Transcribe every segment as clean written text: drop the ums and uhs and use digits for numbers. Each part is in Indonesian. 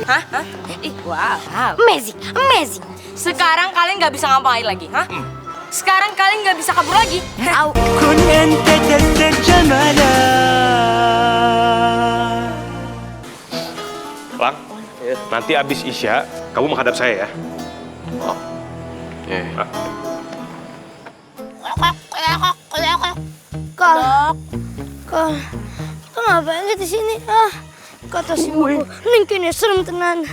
Hah? Ih, wow. Amazing, amazing. Sekarang kalian nggak bisa ngapain lagi, hah? Sekarang kalian nggak bisa kabur lagi. Au. Kun ente tazza jamala. Lang, nanti abis Isya, kamu menghadap saya ya. Oh. Kak, ngapain sih di sini? Kata si Buku, mungkin serem tenan.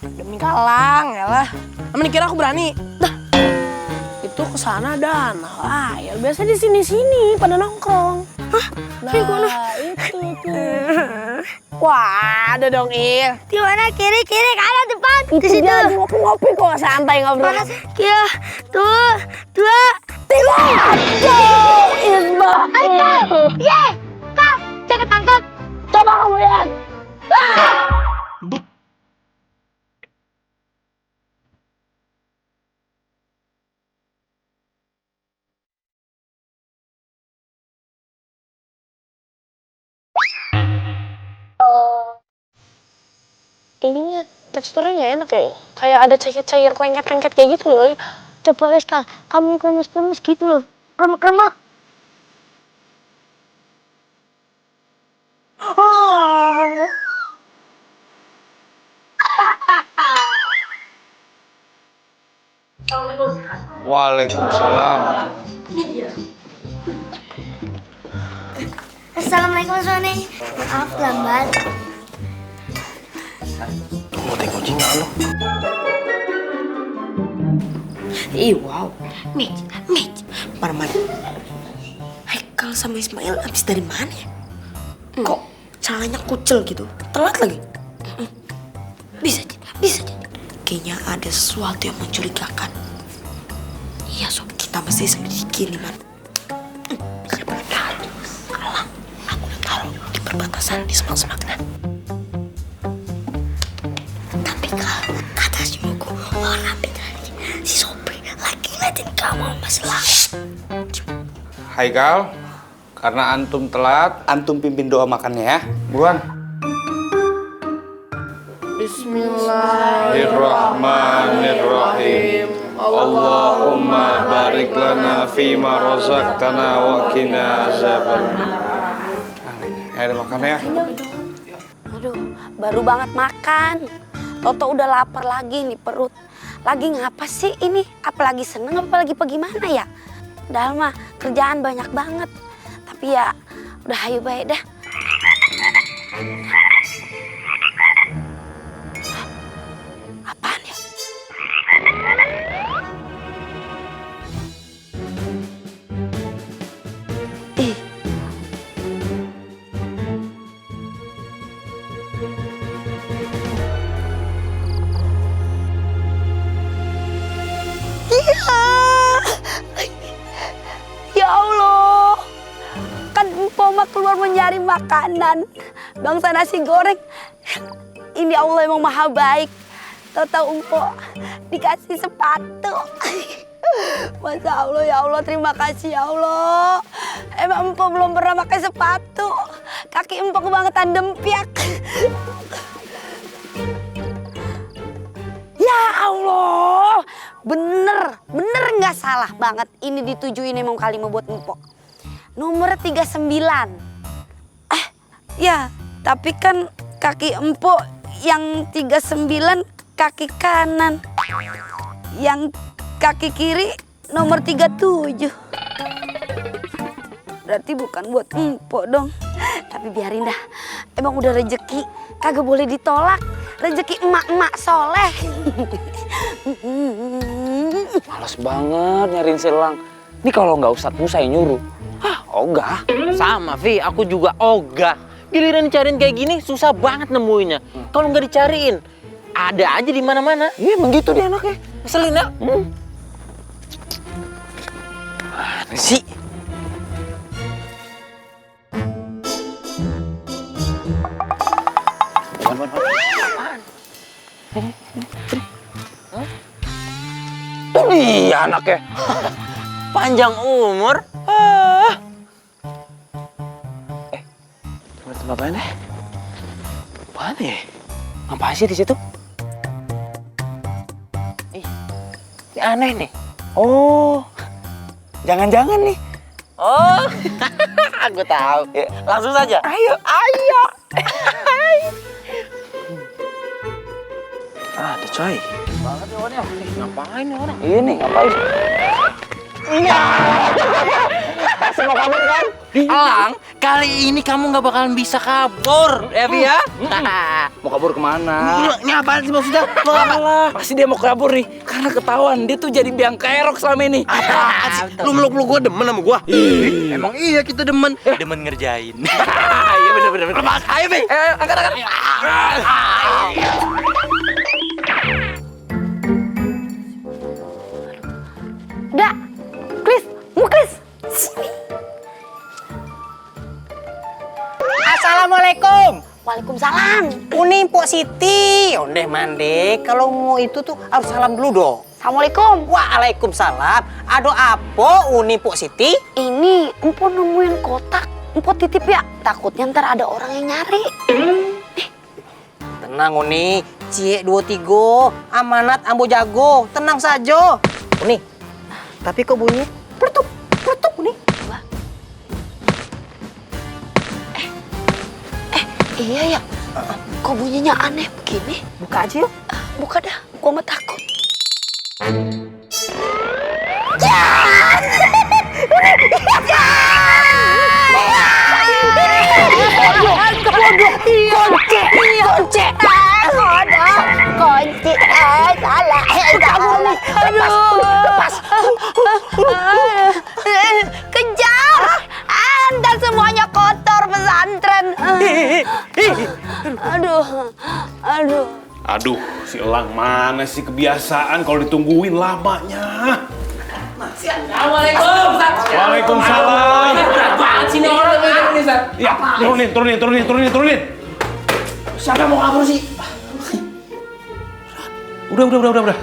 Demi kalang, ya lah. Emang dikira aku berani? Dah, itu kesana dan ya biasa di sini pada nongkrong. Hah? Nah, itu tuh. Wah, ada dong Il. Di mana? Kiri, kanan, depan. Di situ lagi ngopi kok, santai ngobrol. Kia, tuh, 2, 3. Isbah. Ye, Kak, jangan tangkap. Coba kamu lihat. Ininya teksturnya nggak enak ya, kayak ada cair-cair lengket-lengket kayak gitu loh. Coba wes Kak, kamu kremes-kremes gitu loh. Remak-remak. Waalaikumsalam. Assalamualaikum Mas Wani. Maaf lambat. Mau teh kucing nggak lo? Ih, wow. Mitch. Mana? Haikal sama Ismail habis dari mana ya? Kok celananya kucel gitu? Telat lagi. Bisa jadi. Kayaknya ada sesuatu yang mencurigakan. Iya, sob, kita mesti selidiki nih, Man. Siapa tahu? Alang, aku udah tahu di perbatasan di semak-semaknya. Tapi kalau kata si Mugu, orang tadi si Sobri lagi ngeliatin kamu masalah. Haikal, karena antum telat, antum pimpin doa makannya ya. Buruan. Bismillahirrahmanirrahim. Allahumma barik lana fima razaqtana wa qina azabannar. Ada makannya ya? Aduh, baru banget makan. Toto udah lapar lagi nih perut. Lagi ngapa sih ini? Apalagi seneng, apalagi gimana ya? Padahal mah kerjaan banyak banget. Tapi ya udah hayu baik dah. Apaan ya? Ih. Ya Allah, kan Mpoma keluar mencari makanan, bangsa nasi goreng. Ini Allah emang maha baik. Tahu-tahu Mpo dikasih sepatu. Masya Allah, ya Allah, terima kasih ya Allah. Emang Mpo belum pernah pakai sepatu. Kaki Mpo kebangetan dempyak. Ya Allah, bener nggak salah banget. Ini ditujuin emang kali mau buat Mpo. Nomor 39. Ya, tapi kan kaki Mpo yang 39 kaki kanan. Yang kaki kiri nomor 37. Berarti bukan buat Mpo dong. Tapi biarin dah. Emang udah rezeki, kagak boleh ditolak. Rezeki emak-emak soleh. Males banget nyariin silang. Ini kalau nggak Ustadz Musa yang nyuruh. Ogah. Sama, Vi. Aku juga ogah. Giliran dicariin kayak gini, susah banget nemuinnya. Kalau nggak dicariin, ada aja di mana-mana. Iya, begitu dia anaknya. Ngeselin ya? Mana sih? Tuh dia anaknya. Panjang umur. Tempat apaan ya? Apaan ya? Ngapain sih di situ? aneh nih. Oh, jangan-jangan nih. Oh, aku tahu. Ya, langsung saja. Ayo, ayo. Ada coy. Banget ya orangnya. Ngapain nih orang? Ini ngapain? Iya. Semua kabur kan? Elang, kali ini kamu nggak bakalan bisa kabur, ya Bi ya? Mau kabur kemana? Ini apaan sih maksudnya? Mau apa? Pasti dia mau kabur nih, karena ketahuan dia tuh jadi biang kerok selama ini. Apaan sih? Lu meluk-meluk gua demen sama gua? Emang iya kita demen. Demen ngerjain. Iya bener-bener. Lepas, ayo Bi. Angkat. Dak, Kris, Muklis. Assalamualaikum. Waalaikumsalam. Uni Pok Siti. Ondeh mande. Kalau mau itu tuh harus salam dulu dong. Assalamualaikum. Waalaikumsalam. Ado apa Uni Pok Siti? Ini Empo nemuin kotak. Empo titip ya. Takutnya ntar ada orang yang nyari. Tenang Uni. Cie 23. Amanat ambo jago. Tenang saja. Uni. Tapi kok bunyi pletuk Uni. Iya ya. Kok bunyinya aneh begini? Buka aja yuk. Buka dah. Gua mah takut. Kunci. Salah. Lepas. Kejar. Anda semuanya kotor pesantren. Aduh. Aduh, si Elang mana sih, kebiasaan kalau ditungguin lamanya. Assalamualaikum. Waalaikumsalam. Apaan sih nih orang ini, Ustaz? Ya, turunin. Siapa yang mau kabur sih? Udah.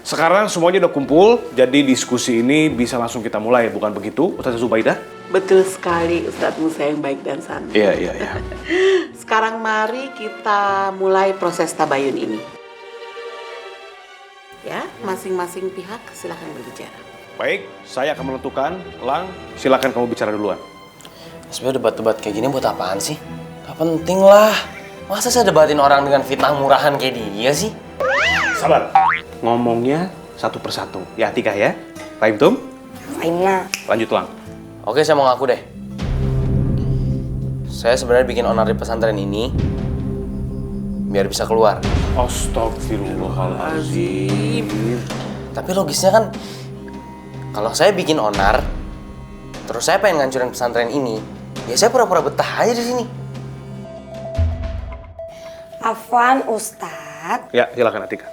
Sekarang semuanya udah kumpul, jadi diskusi ini bisa langsung kita mulai, bukan begitu, Ustazah Zubaidah? Betul sekali, Ustadz Musa yang baik dan santun. Iya. Sekarang mari kita mulai proses tabayun ini. Ya, masing-masing pihak silakan berbicara. Baik, saya akan menentukan. Elang, silakan kamu bicara duluan. Sebenarnya debat-debat kayak gini buat apaan sih? Gak penting lah. Masa saya debatin orang dengan fitnah murahan kayak dia sih? Sabar. Ngomongnya satu persatu. Ya, Atikah ya. Fahim Tum? Fahimna. Lanjut, Lang. Oke, saya mau ngaku deh. Saya sebenarnya bikin onar di pesantren ini biar bisa keluar. Astagfirullahaladzim. Tapi logisnya kan, kalau saya bikin onar, terus saya pengen ngancurin pesantren ini, ya saya pura-pura betah aja di sini. Afwan Ustadz. Ya, silakan Atika.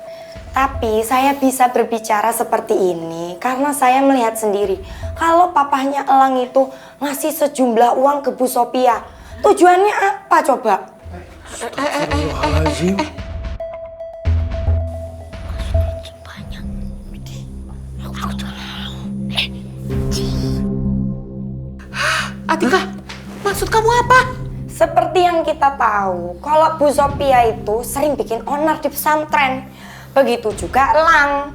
Tapi saya bisa berbicara seperti ini karena saya melihat sendiri kalau papahnya Elang itu ngasih sejumlah uang ke Bu Sophia. Tujuannya apa coba? Astagfirullahaladzim. Atika, maksud kamu apa? Seperti yang kita tahu, kalau Bu Sophia itu sering bikin onar di pesantren. Begitu juga Elang.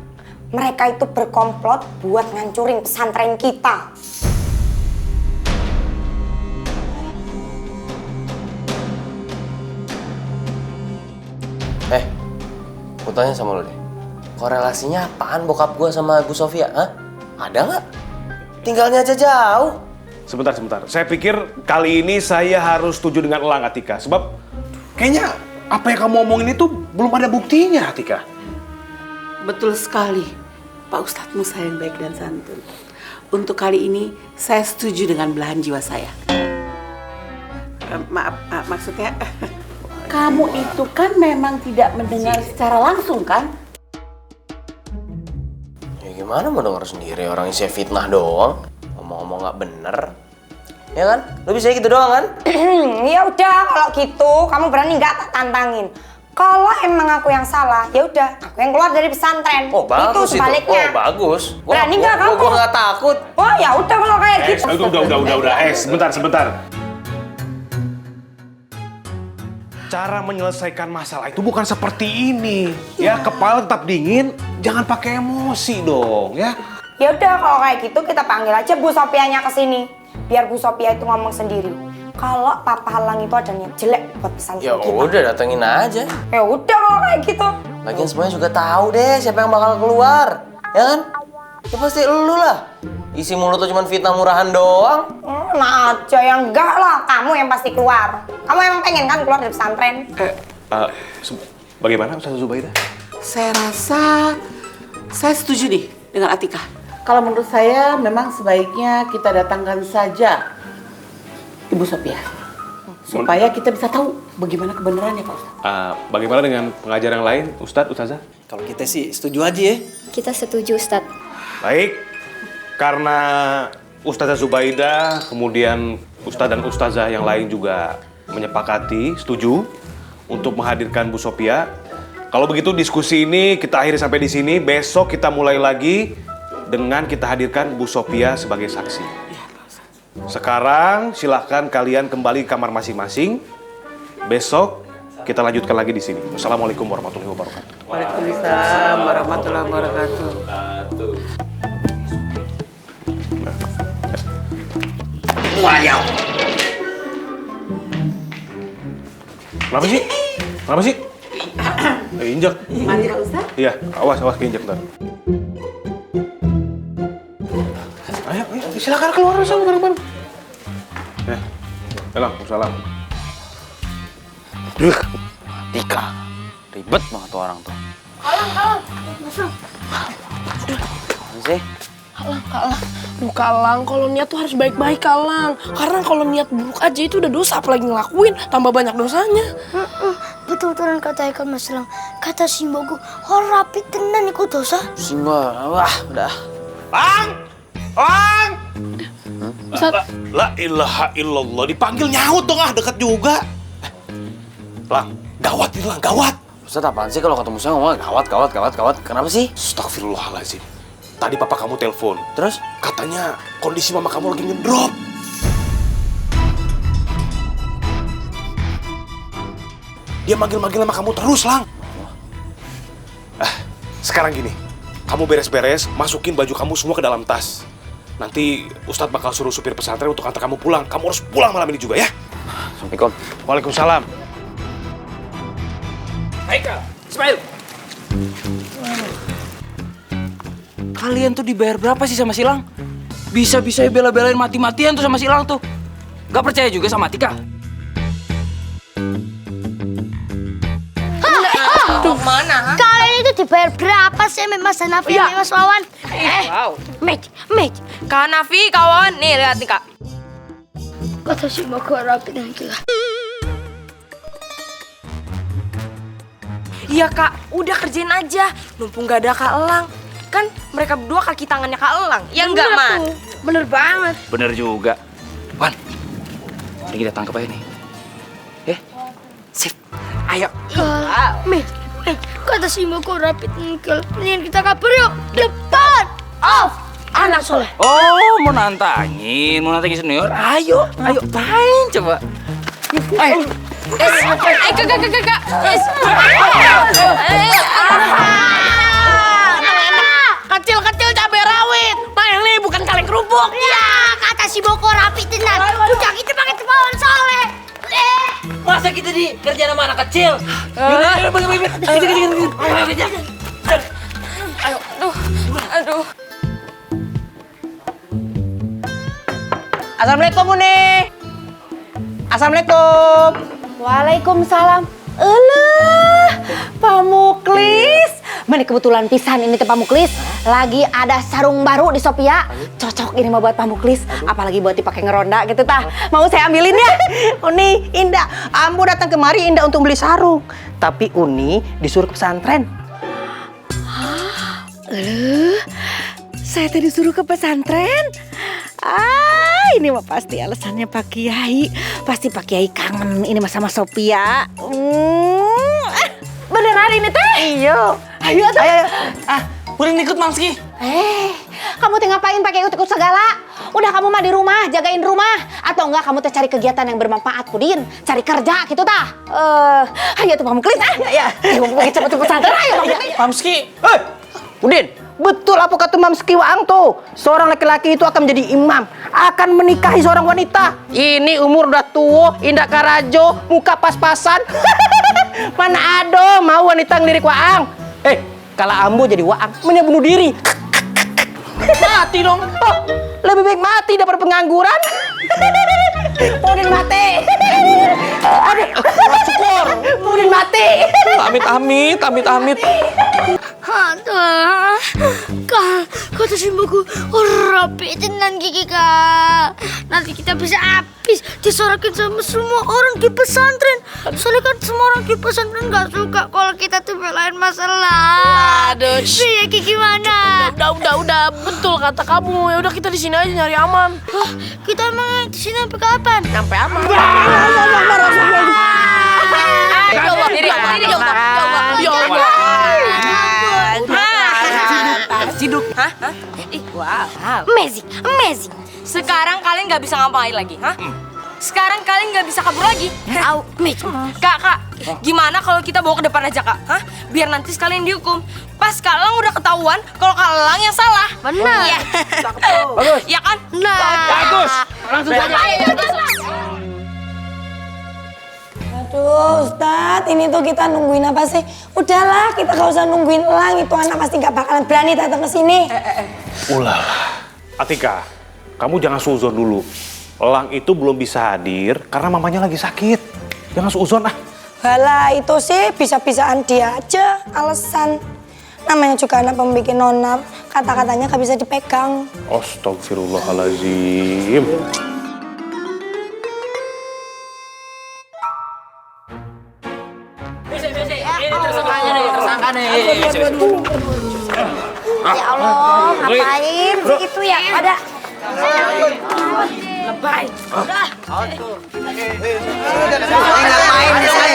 Mereka itu berkomplot buat ngancurin pesantren kita. Gue tanya sama lo deh, korelasinya apaan bokap gue sama Bu Sophia? Hah? Ada nggak? Tinggalnya aja jauh. Sebentar. Saya pikir kali ini saya harus setuju dengan Elang, Atika. Sebab kayaknya apa yang kamu omongin itu belum ada buktinya, Atika. Betul sekali, Pak Ustadz Musa yang baik dan santun. Untuk kali ini, saya setuju dengan belahan jiwa saya. Maksudnya, kamu itu kan memang tidak mendengar secara langsung, kan? Ya gimana mau denger sendiri, orang isinya fitnah doang. Ngomong-ngomong nggak bener. Ya kan? Lo bisa gitu doang kan? Ya udah kalau gitu kamu berani nggak tak tantangin? Kalau emang aku yang salah, ya udah aku yang keluar dari pesantren. Oh bagus itu sebaliknya. Oh bagus. Berani nggak kamu? Gue nggak takut. Oh ya udah kalau kayak gitu. Udah. Sebentar. cara menyelesaikan masalah itu bukan seperti ini. Ya, kepala tetap dingin, jangan pakai emosi dong, ya. Ya udah kalau kayak gitu kita panggil aja Bu Sopianya ke sini. Biar Bu Sopia itu ngomong sendiri. Kalau Papa Halang itu ada niat jelek buat pesantren Ya kita. udah, datengin aja. Ya udah kalau kayak gitu. Lagian semuanya juga tahu deh siapa yang bakal keluar, ya kan? Ya pasti elu lah. Isi mulut tuh cuma fitnah murahan doang. Nah aja yang enggak lah, kamu yang pasti keluar. Kamu emang pengen kan keluar dari pesantren? Bagaimana Ustazah Zubaida? Saya rasa saya setuju nih dengan Atika. Kalau menurut saya memang sebaiknya kita datangkan saja Ibu Sophia. Supaya kita bisa tahu bagaimana kebenarannya Pak Ustadz. Bagaimana dengan pengajar yang lain, Ustadz, Ustazah? Kalau kita sih setuju aja ya. Kita setuju, Ustadz. Baik, karena Ustazah Zubaida, kemudian Ustadz dan Ustazah yang lain juga menyepakati, setuju untuk menghadirkan Bu Sophia. Kalau begitu diskusi ini kita akhiri sampai di sini. Besok kita mulai lagi dengan kita hadirkan Bu Sophia sebagai saksi. Sekarang silahkan kalian kembali ke kamar masing-masing. Besok kita lanjutkan lagi di sini. Wassalamualaikum warahmatullahi wabarakatuh. Waalaikumsalam warahmatullahi wabarakatuh. Wayau. Kenapa sih? Kenapa sih? Injek. Mari Pak Ustadz. Iya, awas keinjek ntar. Ayo, silakan keluar sama bareng-bareng. Ya, salam. Tika, ribet banget tuh orang tuh. Alang, masuk. Apa sih? Kalang. Buka Lang, kalau niat tuh harus baik-baik Kalang. Karena kalau niat buruk aja itu udah dosa, apalagi ngelakuin, tambah banyak dosanya. Betul-betulan kata Haikal Mas Lang. Kata Simbogu, rapi tenan ikut dosa. Simba, wah udah. Lang! Ustaz. La ilaha illallah, dipanggil nyaut dong, dekat juga. Lang, gawat ini Lang, gawat. Ustaz apaan sih kalau ketemu saya ngomong gawat? Kenapa sih? Astagfirullahaladzim. Tadi papa kamu telepon. Terus? Katanya kondisi mama kamu lagi ngedrop. Dia manggil-manggil sama kamu terus, Lang. Sekarang gini, kamu beres-beres, masukin baju kamu semua ke dalam tas. Nanti Ustadz bakal suruh supir pesantren untuk antar kamu pulang. Kamu harus pulang malam ini juga, ya? Assalamualaikum. Waalaikumsalam. Haikal, Ismail. Kalian tuh dibayar berapa sih sama Silang? Bisa-bisa bela-belain mati-matian tuh sama Silang tuh. Gak percaya juga sama Tika? Mana? Kalian itu dibayar berapa sih Mas Hanafi sama Mas Wawan? Mej, Kak Nafi, kawan. Nih, lihat nih, Kak. Kata Simbogu rapi dan gila. Iya, Kak. Udah kerjain aja. Mumpung gak ada Kak Elang. Kan mereka berdua kaki tangannya Kak Elang. Ya enggak, Man? Bener banget. Bener juga. Wan, mari kita tangkap aja nih. Sip. Ayo. Mej, kata Simbogu rapi dan gila. Mendingan kita kabur yuk. Depan. Off. Anak soleh. Oh, mau nantangin senior. Ayo main coba. Ayo. Kak. Kecil-kecil cabai rawit. Nah ini bukan kaleng kerupuk. Ya, kata Simbogu rapi tenan. Udah kita pakai tebawan soleh. Masa kita dikerjain sama anak kecil? Aduh. Assalamualaikum Uni. Assalamualaikum. Waalaikumsalam. Pak Muklis. Mana kebetulan pisan ini teh Pak Muklis. Lagi ada sarung baru di Sophia. Cocok ini mah buat Pak Muklis. Apalagi buat dipakai ngeronda gitu tah. Mau saya ambilin ya? Uni, Indah. Ambu datang kemari Indah untuk beli sarung. Tapi Uni disuruh ke pesantren. Saya tadi disuruh ke pesantren. Ini mah pasti alasannya Pak Kiai. Pasti Pak Kiai kangen ini mah sama Sophia. Beneran ini teh? Iya. Ayo. Boleh ikut Mangski? Kamu teh ngapain pakai ikut-ikut segala? Udah kamu mah di rumah, jagain rumah. Atau enggak kamu teh cari kegiatan yang bermanfaat, Pudin. Cari kerja gitu tah. Ayo tuh Pak Muklis ah. Ya. Ayo cepet-cepet pesantren ayo Bang. Mamski. Udin, betul apa kata Mamski Waang tuh? Seorang laki-laki itu akan menjadi imam, akan menikahi seorang wanita. Ini umur udah tua, indah karajo, muka pas-pasan. Mana ada mau wanita ngelirik Waang? Kalau ambo jadi Waang, mending bunuh diri. Mati dong. Oh, lebih baik mati daripada pengangguran. Pudin mati. Aduh, syukur. Pudin mati. Amit-amit, amit-amit. Aduh, kata simboku rapitin gigi kak. Nanti kita bisa habis disorakin sama semua orang di pesantren. Soalnya kan semua orang di pesantren gak suka kalau kita tuh belain masalah. Aduh, iya gimana? Udah, betul kata kamu. Ya udah kita di sini aja nyari aman. Hah, kita emang di sini sampai kapan? Sampai aman. Ciduk. Hah? Wow. Amazing. Sekarang kalian nggak bisa ngapain lagi, hah? Sekarang kalian nggak bisa kabur lagi. Kak, gimana kalau kita bawa ke depan aja, Kak? Hah? Biar nanti sekalian dihukum. Pas Kak Elang udah ketahuan kalau Kak Elang yang salah. Benar. Iya. Bagus. Iya kan? Bagus. Langsung saja. Aduh, Ustadz, ini tuh kita nungguin apa sih? Udahlah, kita gak usah nungguin Elang. Itu anak pasti gak bakalan berani datang ke sini. Ulala. Atika, kamu jangan suuzon dulu. Elang itu belum bisa hadir karena mamanya lagi sakit. Jangan suuzon ah. Halah, itu sih bisa-bisaan dia aja alasan. Namanya juga anak pembikin onar. Kata-katanya gak bisa dipegang. Astagfirullahaladzim. Tersangka nih. Ya Allah, ngapain sih itu ya? Pada lebay. Udah. Ngapain di sini?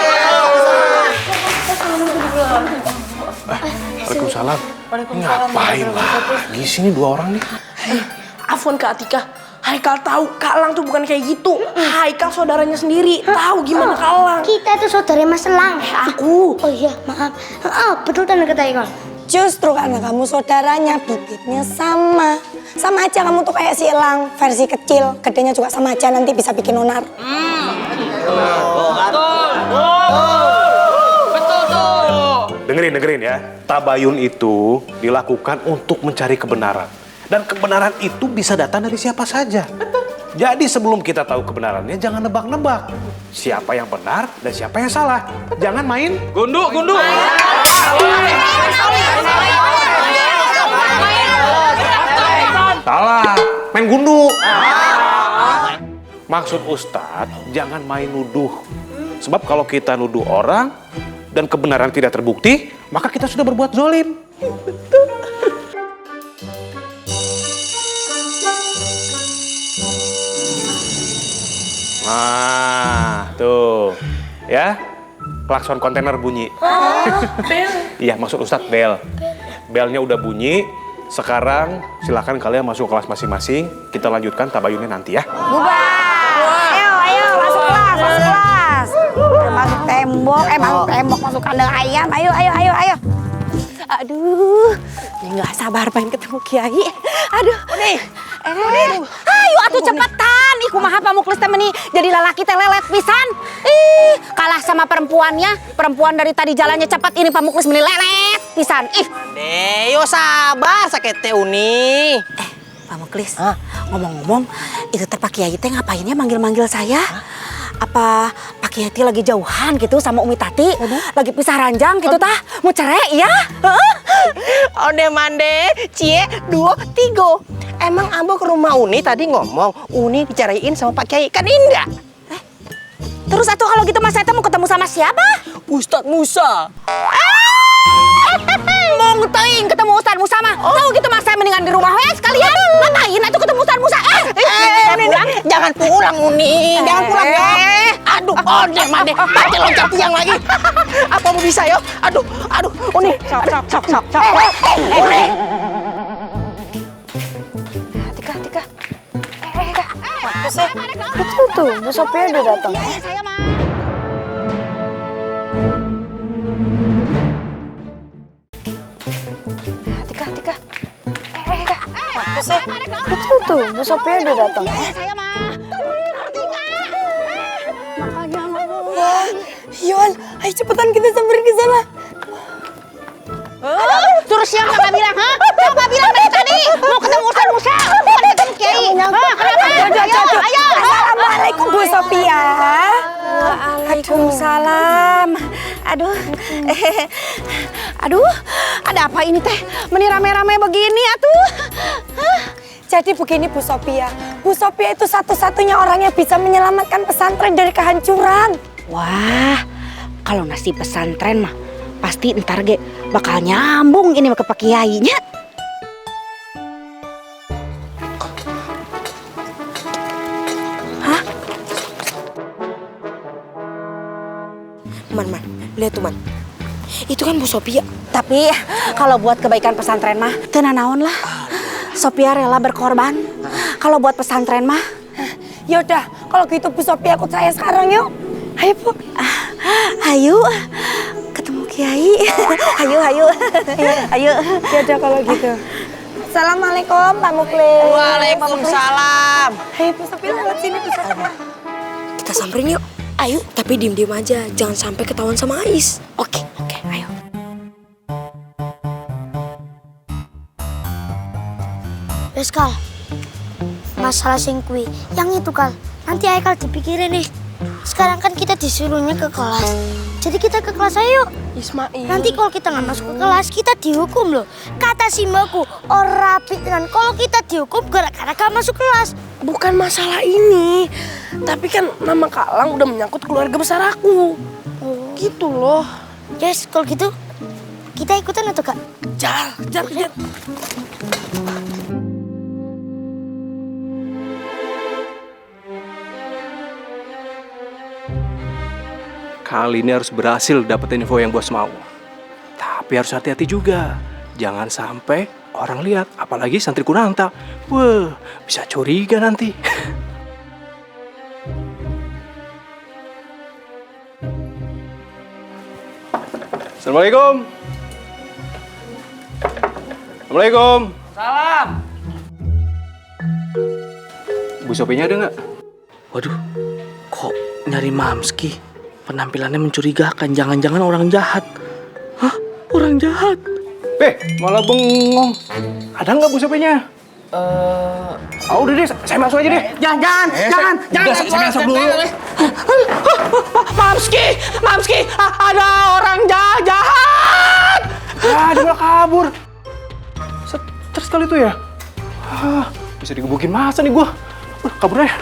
Waalaikumsalam. Ngapain lagi sini dua orang nih? Afwan Kak Atika. Haikal tahu Kak Elang tuh bukan kayak gitu. Haikal saudaranya sendiri. Tahu gimana Kak Elang. Kita itu saudara Mas Elang. Aku. Oh iya, maaf. Betul kan kata Haikal. Justru karena kamu saudaranya, bibitnya sama. Sama aja kamu tuh kayak si Elang, versi kecil. Gedenya juga sama aja, nanti bisa bikin onar. Betul tuh. Dengerin ya. Tabayun itu dilakukan untuk mencari kebenaran. Dan kebenaran itu bisa datang dari siapa saja. Jadi sebelum kita tahu kebenarannya, jangan nebak-nebak. Siapa yang benar dan siapa yang salah. Jangan main Gundu. salah. Main gundu. Maksud Ustadz, jangan main nuduh. Sebab kalau kita nuduh orang dan kebenaran tidak terbukti, maka kita sudah berbuat zolim. Nah, tuh. Ya. Klakson kontainer bunyi. Bel. Iya, maksud Ustadz bel. Belnya udah bunyi. Sekarang silakan kalian masuk kelas masing-masing. Kita lanjutkan tabayunnya nanti ya. Ayo, masuk kelas. Masuk tembok, masuk kandang ayam. Ayo. Aduh, ini nggak sabar pengen ketemu Kiai. Aduh, ayo atuh cepetan. Ih, kumaha Pak Muklis teh meni jadi lelaki teh lelet pisan. Ih, kalah sama perempuannya. Perempuan dari tadi jalannya cepat, ini Pak Muklis meni lelet pisan. Ih, Yo sabar sakit teh Uni. Pak Muklis, ngomong-ngomong, itu teh Pak Kiai teh ngapainnya manggil-manggil saya? Apa Pak Kiai teh lagi jauhan gitu sama Umi Tati? Lagi pisah ranjang gitu tah? Mau cerai ya? Onde mande, cie, 2, 3. Emang ambo ke rumah Uni tadi ngomong, Uni diceraiin sama Pak Kiai, kan indah. Terus atuh kalau gitu Mas Eta mau ketemu sama siapa? Ustadz Musa. Mau ngeteing ketemu Ustadz Musa mah. Tahu gitu Mas saya mendingan di rumah we sekalian. Ngapain atuh ketemu Ustadz Musa? Jangan pulang Uni, jangan pulang ya. Aduh, onde mande, pakai loncat tiang lagi. Apa mau bisa yo? Aduh, Uni. Sok. Uni. sih? Itu tuh, Bu Sophia udah datang. Tika. Apa sih? Itu tuh, Bu Sophia udah datang. Yon, ayo cepetan kita samperin ke sana. Suruh siapa nggak bilang, ha? Kau nggak bilang dari tadi mau ketemu Ustaz Musa, bukan ketemu Kiai. Kenapa? Ayo. Assalamualaikum Bu Sophia. Waalaikumsalam. Aduh, ada apa ini teh? Meni rame-rame begini atuh. Jadi begini Bu Sophia. Bu Sophia itu satu-satunya orang yang bisa menyelamatkan pesantren dari kehancuran. Wah, kalau nasi pesantren mah pasti ntar ge bakal nyambung ini ke Pak Kiainya. Hah? Man, lihat tuh Man. Itu kan Bu Sophia. Tapi kalau buat kebaikan pesantren mah tenan naon lah. Sophia rela berkorban. Kalau buat pesantren mah, Yaudah, kalau gitu Bu Sophia ikut saya sekarang yuk. Ayo Bu. Ayo ketemu Kiai. Ayo. Yaudah kalau gitu. Assalamualaikum Pak Muklis. Waalaikumsalam. Ayo Bu Sophia lewat sini Bu Sophia. Kita samperin yuk. Ayo, tapi diem-diem aja. Jangan sampai ketahuan sama Ais. Oke, ayo. Wes Kal, masalah sing kui, yang itu Kal, nanti Aikal dipikirin nih. Sekarang kan kita disuruhnya ke kelas, jadi kita ke kelas ayo. Ismail. Nanti kalau kita nggak masuk ke kelas, kita dihukum loh. Kata si mbakku, ora rapi tenan. Kalau kita dihukum gara-gara gak masuk kelas. Bukan masalah ini, tapi kan nama Kak Lang udah menyangkut keluarga besar aku. Gitu loh. Yes, kalau gitu kita ikutan atau Kak? Kejar. Kali ini harus berhasil dapetin info yang bos mau. Tapi harus hati-hati juga. Jangan sampai orang lihat, apalagi santri Kunanta. Wah, bisa curiga nanti. Assalamualaikum. Assalamualaikum. Salam. Bu Sophia ada nggak? Waduh, kok nyari Mamski? Penampilannya mencurigakan, jangan-jangan orang jahat. Hah? Orang jahat? Malah bengong. Ada nggak Bu Sophia-nya? Udah deh, saya masuk aja deh. Jangan. Saya masuk dulu. Mamski, ada orang jahat. Dia malah kabur. Stres kali itu ya. Bisa digebukin masa nih gua. Kabur aja.